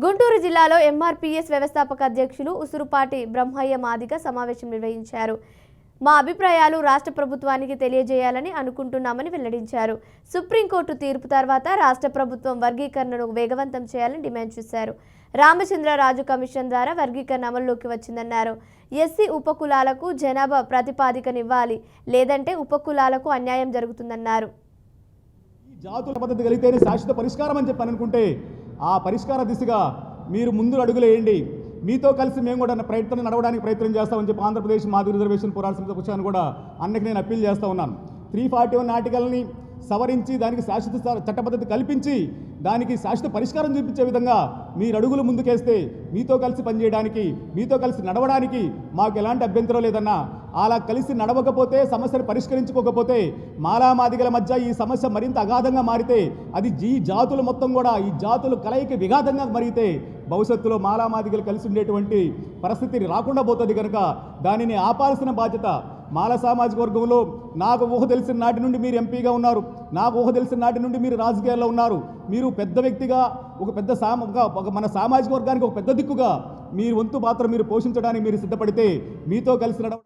గుంటూరు జిల్లాలో ఎంఆర్పీఎస్ వ్యవస్థాపక అధ్యక్షులు ఉసురుపాటి బ్రహ్మయ్య మాదిగ సమావేశం నిర్వహించారు. మా అభిప్రాయాలు రాష్ట్ర ప్రభుత్వానికి తెలియజేయాలని అనుకుంటున్నామని వెల్లడించారు. సుప్రీంకోర్టు తీర్పు తర్వాత రాష్ట్ర ప్రభుత్వం వర్గీకరణను వేగవంతం చేయాలని డిమాండ్ చేశారు. రామచంద్రరాజు కమిషన్ ద్వారా వర్గీకరణ అమల్లోకి వచ్చిందన్నారు. ఎస్సీ ఉపకులాలకు జనాభా ప్రాతిపదికనివ్వాలి, లేదంటే ఉపకులాలకు అన్యాయం జరుగుతుందన్నారు. జాతుల పద్ధతి కలిగితేనే శాశ్వత పరిష్కారం అని చెప్పి అనుకుంటే ఆ పరిష్కార దిశగా మీరు ముందు అడుగులు వేయండి. మీతో కలిసి మేము కూడా నడవడానికి ప్రయత్నం చేస్తామని చెప్పి ఆంధ్రప్రదేశ్ మాదిగ రిజర్వేషన్ పోరాట సమితి పక్షాన్ని కూడా అన్నకి నేను అప్పీల్ చేస్తూ ఉన్నాను. 341 ఆర్టికల్ని సవరించి దానికి శాశ్వత చట్టపద్ధతి కల్పించి దానికి శాశ్వత పరిష్కారం చూపించే విధంగా మీరు అడుగులు ముందుకేస్తే మీతో కలిసి పనిచేయడానికి, మీతో కలిసి నడవడానికి మాకు ఎలాంటి అభ్యంతరం లేదన్నా. అలా కలిసి నడవకపోతే, సమస్యను పరిష్కరించుకోకపోతే, మాలామాదిగల మధ్య ఈ సమస్య మరింత అగాధంగా మారితే, అది ఈ జాతులు మొత్తం కూడా ఈ జాతులు కలయిక విఘాతంగా మారితే భవిష్యత్తులో మాలామాదిగలు కలిసి ఉండేటువంటి పరిస్థితి రాకుండా పోతుంది. కనుక దానిని ఆపాల్సిన బాధ్యత మాల సామాజిక వర్గంలో నాకు ఊహ తెలిసిన నాటి నుండి మీరు ఎంపీగా ఉన్నారు, నాకు ఊహ తెలిసిన నాటి నుండి మీరు రాజకీయాల్లో ఉన్నారు. మీరు పెద్ద వ్యక్తిగా ఒక పెద్ద మన సామాజిక వర్గానికి ఒక పెద్ద దిక్కుగా మీరు వంతు పాత్ర మీరు పోషించడానికి మీరు సిద్ధపడితే మీతో కలిసి నడవ